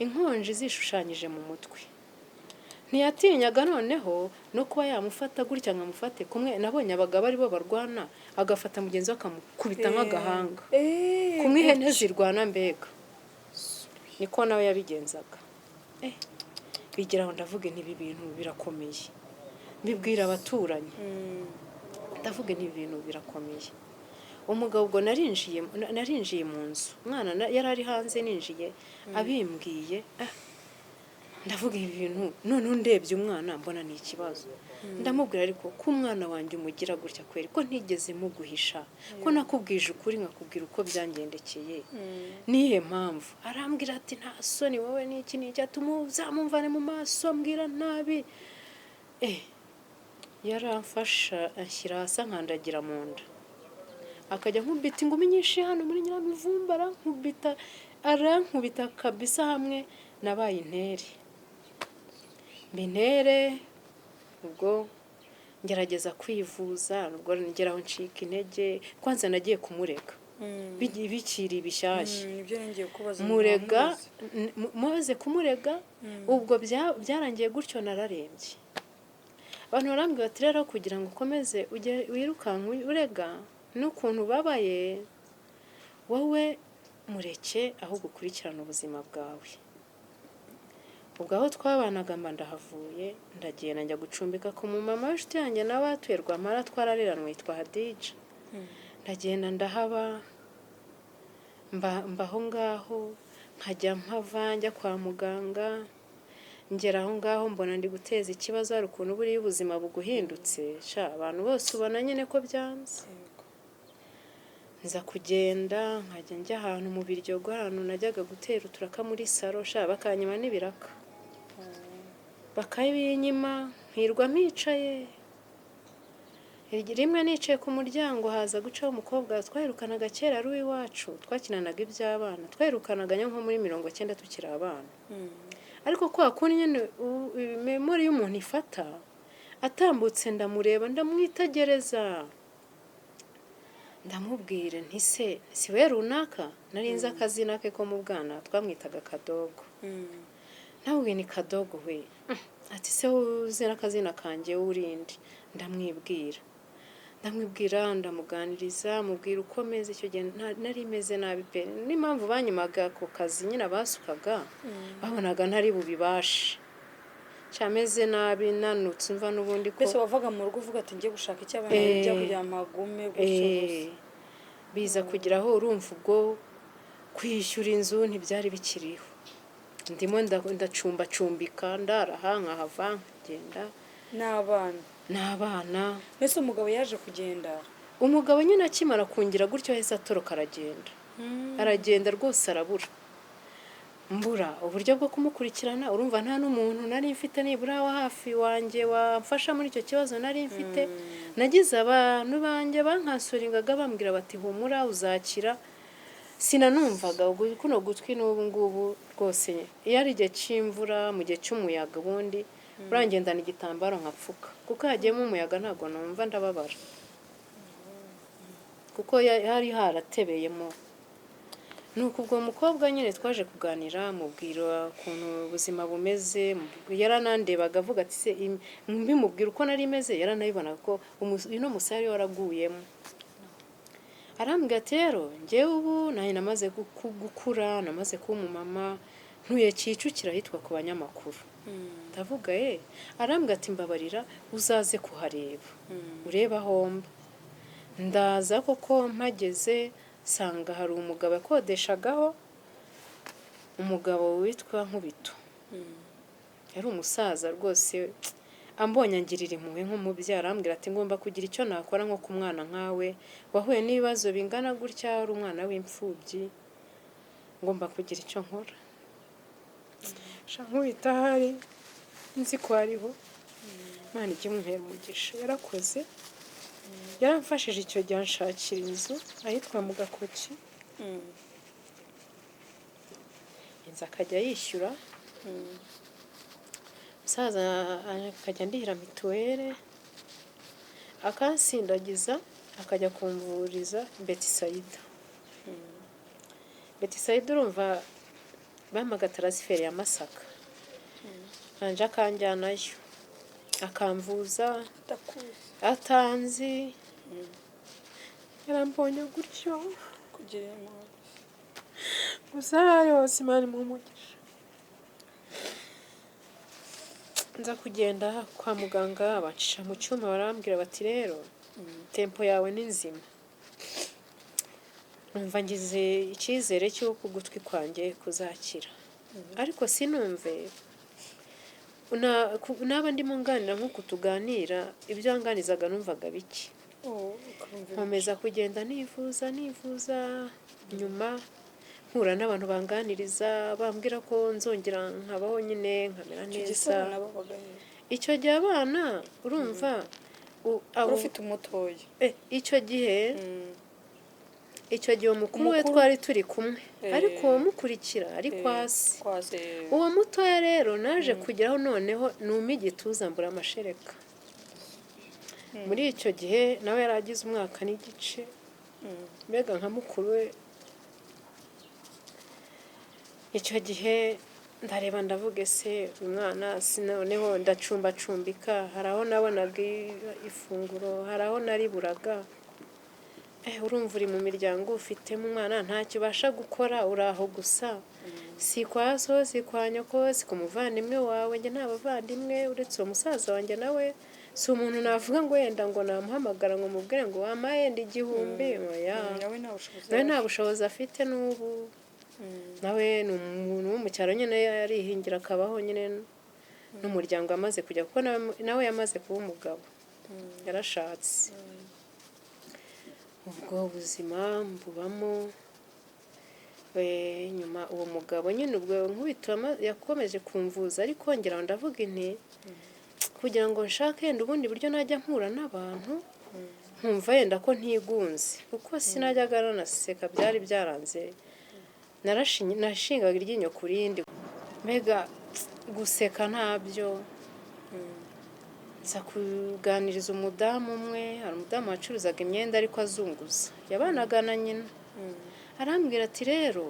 S1: inkonji zishushanyije mu mutwe. ntiyatinyaga noneho no kuba yamufata gutya nkamufate kumwe. nabonye abagabo ari bo barwana, agafata mugenzi we akamukubita nk'agahanga, kumwe ihene zirwana mbega, niko nawe yabigenzaga. bigeraho ndavuga ntibi bintu birakomeye, mbibwira abaturanyi ndavuga ntibi bintu birakomeye. Umugabo ubwo narinjiye mu nzu, umwana yari ari hanze, ninjiye abimbwiye ndavuga ibi bintu, none ndebye umwana mbona ni ikibazo. Ndamubwira ariko ko umwana wanjye umugira gutya kweri, ko ntigeze muguhisha, ko nakubwije ukuri nkakubwira uko byangendekeye, nihe mpamvu? Arambwira ati nta soni wowe, n'iki n'iki, uzamumvane mu maso ambwira nabi. Yaramfasha anshyira hasi nkandagira mu nda, akajya nkubita ingumi nyinshi hano muri Nyiramivumba, arankubita kabisa, hamwe nabaye intere. Ubwo ngerageza kwivuza, ubwo ngeraho ncika intege, kwanza nagiye kumurega bikiri bishyashya, murega maze kumurega, ubwo byarangiye gutyo nararembye. Abantu barambwira bati rero kugira ngo ukomeze wirukanka urega n'ukuntu babaye, wowe mureke aho gukurikirana ubuzima bwawe. Ubwo aho twabanaga mba ndahavuye, ndagenda njya gucumbika ku mumama w'inshuti yanjye nawe atuye Rwampara, twarareranwe, yitwa Hadija. Ndagenda ndahaba, mbaho ngaho, nkajya mpava njya kwa muganga. Ngera aho ngaho mbona ndi guteza ikibazo, hari ukuntu buriya ubuzima buguhindutse, abantu bose ubona nyine ko byanze. Nza kugenda nkajya njya ahantu mu Biryogo, ahantu najyaga gutera uturaka muri saro, bakanyima n'ibiraka, bakabinyima, nkirwa mpicaye. Rimwe nicaye ku muryango, haza gucaho umukobwa twahirukanaga kera ari uw'iwacu, twakinanaga iby'abana, twahirukanaga nko muri 90 tukiri abana. Ariko kwa kundi nyine memori y'umuntu ifata, atambutse ndamureba, ndamwitegereza, ndamubwira nti si we runaka? Nari nzi akazina ke ko mu bwana twamwitaga Kadogo. Nawe ni Kadogo we? Ati se uzi n'akazina kanjye urindi? Ndamwibwira, ndamuganiriza, mubwira uko meze. Icyo gihe nari meze nabi pe, n'impamvu banyimaga ako kazi nyine basukaga, babonaga ntari bubibashe, cameze nabi, nanutse umva n'ubundi ko
S2: mbese wavaga mu rugo uvuga ati ngiye gushaka icyo abana bijya kugira amagume gutyo gusa.
S1: Biza kugeraho urumva ubwo kwishyura inzu ntibyari bikiriho, ndimo ndacumbacumbika, ndaraha nkahava nkagenda n'abana.
S2: Mbese umugabo yaje kugenda?
S1: Umugabo nyine akimara kungira gutyo yahise atoroka aragenda rwose, arabura. Mbura uburyo bwo kumukurikirana, urumva nta n'umuntu nari mfite nibura wa hafi wanjye wamfasha muri icyo kibazo nari mfite. Nagize abantu banjye bankasuringaga bambwira bati humura uzakira, sinanumvaga kuno gutwi n'ubu ngubu rwose. Iyo ari igihe cy'imvura, mu gihe cy'umuyaga, ubundi urangendana igitambaro nkapfuka, kuko hagiyemo umuyaga ntabwo numva, ndababara kuko hari haratebeyemo. Nuko ubwo mukobwa nyine twaje kuganira, mubwira ukuntu ubuzima bumeze, yaranandebaga avuga ati se mbimubwira uko nari meze, yaranabibonaga ko ino musari waraguyemo. Arambwira ati rero njyewe ubu nari namaze gukura, namaze kuba umumama, ntuye Kicukiro ahitwa ku Banyamakuru. Ndavuga arambwira ati mbabarira uzaze kuhareba, ureba homba. Ndaza koko mpageze, sanga hari umugabo akodeshagaho, umugabo witwa Nkubito. Yari umusaza rwose, ambonye angirira impuhwe nk'umubyara, arambwira ati ngomba kugira icyo nakora nko ku mwana nkawe wahuye n'ibibazo bingana gutya, ari umwana w'imfubyi, ngomba kugira icyo nkora. Nkubito ahari nzi ko ariho, Imana ijye imuhera umugisha, yarakoze, yaramfashije icyo gihe anshakira inzu ahitwa mu Gakoki. Inzu akajya yishyura, umusaza akajya ndihira mituweli, akansindagiza, akajya kumvuriza Betisayida. Betisayida urumva bampaga taransiferi ya Masaka, anje akanjyanayo, akamvuza atanzi. Yarambonye gutyo
S2: kugira impuhwe,
S1: gusa yose Imana imuhe umugisha. nza kugenda kwa muganga bacisha mu cyuma barambwira bati rero tempo yawe ni nzima. Numva ngize icyizere cy'uko ugutwi kwanjye kuzakira, ariko sinumve naba ndimo nganira nk'uko tuganira, ibyo wanganizaga numvaga bike. Nkomeza kugenda nivuza nyuma mpura n'abantu banganiriza bambwira ko nzongera nkabaho nyine nkamera neza. Icyo gihe abana urumva
S2: ufite umutoya
S1: icyo gihe umukuru we twari turi kumwe, ariko uwo mukurikira ari kwasi. Uwo mutoya rero naje kugeraho noneho numa igituza mbura amashereka. Muri icyo gihe nawe yari agize umwaka n'igice, mbega nka mukuru we. Icyo gihe ndareba ndavuga ese uyu mwana noneho ndacumbacumbika, hari aho nabonaga ifunguro, hari aho nariburaga. Urumva uri mu miryango ufitemo umwana ntacyo ubasha gukora, uraho gusa. Si kwa so, si kwa nyoko, si ku muvandimwe wawe, njye nta bavandimwe uretse uwo musaza wanjye, nawe si umuntu navuga ngo wenda ngo namuhamagara ngo mubwire ngo wampaye yenda 1000. Nawe nta bushobozi afite n'ubu. Nawe ni umuntu wo mu cyaro nyine yarihingira akabaho nyine n'umuryango amaze kujya, kuko nawe yamaze kuba umugabo, yarashatse. Ubwo buzima mbubamo. Nyuma uwo mugabo nyine ubwo nkubito yakomeje kumvuza, ariko ngera ndavuga inti kugira ngo nshake yenda ubundi buryo najya mpura n'abantu nkumva yenda ko ntigunze, kuko sinajyaga nanaseka, byari byaranze. Nashingaga iryinyo ku rindi, mbega guseka ntabyo. Nza kuganiriza umudamu umwe, hari umudamu wacuruzaga imyenda ariko azunguza, yabanaga na nyina. Arambwira ati rero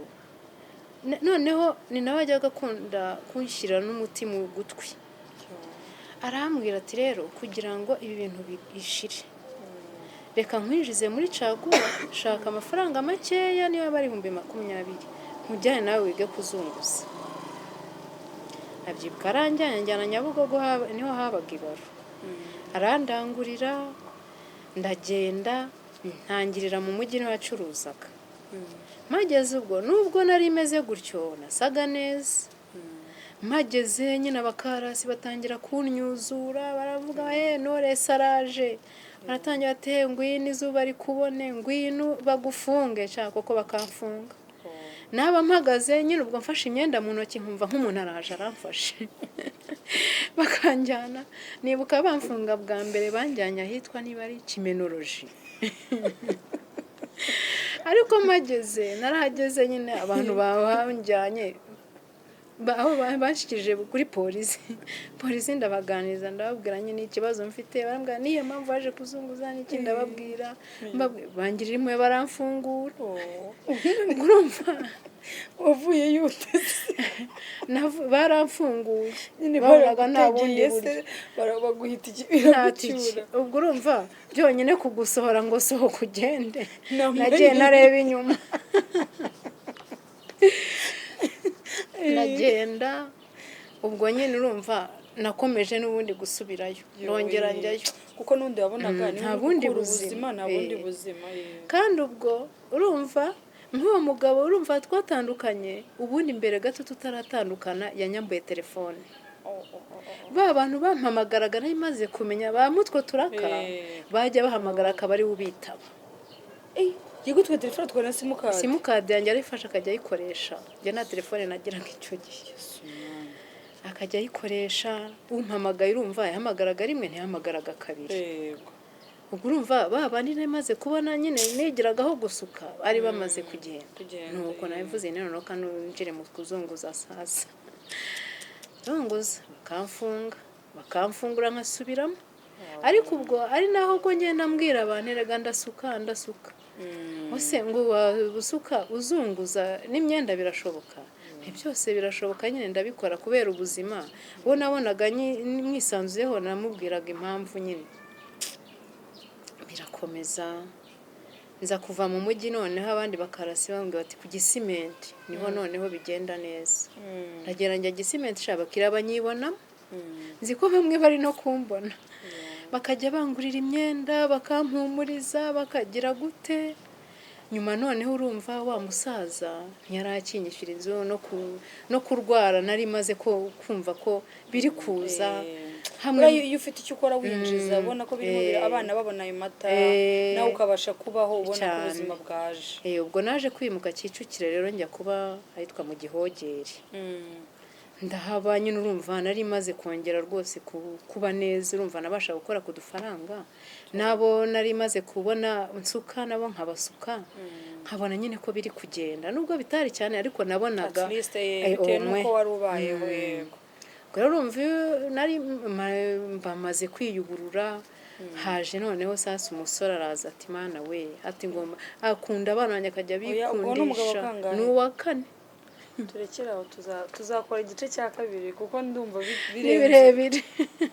S1: noneho ni nawe ajyaga akunda kunshyira n'umuti mu gutwi. Arambwira ati rero kugira ngo ibi bintu bishire, reka nkwinjize muri caguwa, shaka amafaranga makeya niba bari 20,000, nkujyane nawe wige kuzunguza. Abyibuka aranjyana Nyabugogo, niho habaga ibaro. Arandangurira, ndagenda ntangirira mu mujyi niho yacuruzaga. Mageze ubwo nubwo nari meze gutyo nasaga neza. Mageze nyine abakarasi batangira kunyuzura, baravuga Knowless araje. Baratangira ati ngwino izuba rikubone, ngwino bagufunge, cyangwa koko bakamfunga. Naba mpagaze nyine ubwo mfashe imyenda mu ntoki nkumva nk'umuntu araje aramfashe. Bakanjyana, nibuka bamfunga bwa mbere banjyanye ahitwa niba ari Kimenology. Ariko mageze narahageze nyine abantu babanjyanye aho bashikije kuri polisi ndabaganiriza, ndababwira nyine ikibazo mfite. Barambwira niyo mpamvu waje kuzunguza n'iki, ndababwira bangirira imwe baramfungura. Urumva
S2: wavuye yutese
S1: baramfunguye
S2: nyine
S1: bavuga nta bundi buryo,
S2: baguhita ikibira.
S1: ubwo urumva byonyine kugusohora ngo sohoka ugende, nagiye nareba inyuma. Nagenda ubwo nyine urumva nakomeje n'ubundi gusubirayo, nongera njyayo,
S2: kuko nundi wabonaga
S1: nta bundi buzima,
S2: nta bundi buzima.
S1: Kandi ubwo urumva nk'uwo mugabo urumva twatandukanye, ubundi mbere gato tutaratandukana yanyambuye telefone. Ba bantu bampamagaraga nari maze kumenya ba mutwe turaka, bajya bahamagara akaba ari ubitaba.
S2: Yigutwe telefone twona
S1: simukadi yanjye arifasha akajya ayikoresha. Njye nta telefone nagiraga icyo gihe, akajya ayikoresha. Umpamagaye urumva yahamagaraga rimwe, ntiyahamagaraga kabiri. Ubwo urumva ba bandi namaze kubona nyine nigiragaho gusuka ari bamaze kugenda. Nuko nabivuze none kandi njire mu kuzunguza sasa. Zunguza bakamfungura nkasubiramo. Ariko ubwo ari naho ko ngenda mbwira abantu rega ndasuka. Ose ngo usuka uzunguza n'imyenda birashoboka? Byose birashoboka nyine ndabikora kubera ubuzima. Bo nabonaga mwisanzuyeho, namubwiraga impamvu nyine. Birakomeza nza kuva mu mujyi, noneho abandi bakarasi bambwira bati ku Gisimenti niho noneho bigenda neza. Ndagera njya Gisimenti shaba bakira banyibonamo, nzi ko bamwe bari no kumbona bakajya bangurira imyenda bakampumuriza bakagira gute nyuma noneho urumva wa musaza ntiyarakinyishyura inzu no kurwara nari maze ko kumva ko biri kuza
S2: hamwe iyo ufite icyo ukora winjiza ubona ko birimo abana babona ayo mata nawe ukabasha kubaho ubona ko ubuzima bwaje
S1: ubwo naje kwimuka Kicukiro rero njya kuba ahitwa mu Gihogeri ndahaba nyine urumva nari maze kongera rwose kuba neza urumva nabasha gukora ku dufaranga nabo nari maze kubona nsuka nabo nkabasuka nkabona nyine ko biri kugenda nubwo bitari cyane ariko nabonaga
S2: bitewe n'uko wari ubayeho yego
S1: rero urumva nari bamaze kwiyuburura haje noneho sasa umusore araza ati mana we ati ngomba akunda abana banjye akajya bikundisha n'uwa kane
S2: turekera aho tuzakora igice cya kabiri kuko ndumva
S1: birebire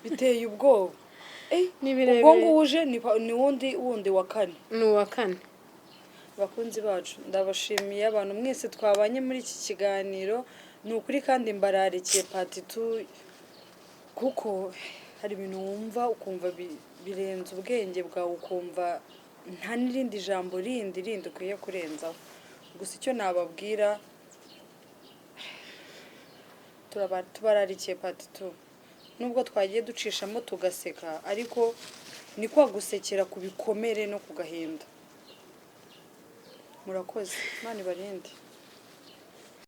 S2: biteye ubwoba ubwo nguje ni wundi wa kane
S1: ni uwa kane
S2: bakunzi bacu ndabashimiye abantu mwese twabanye muri iki kiganiro ni ukuri kandi mbararikiye pati 2 kuko hari ibintu wumva ukumva birenze ubwenge bwawe ukumva nta n'irindi jambo rindi ukwiye kurenzaho gusa icyo nababwira tubararikiye pati 2 nubwo twagiye ducishamo tugaseka ariko ni kwa gusekera ku bikomere no ku gahinda murakoze Imana ibarinde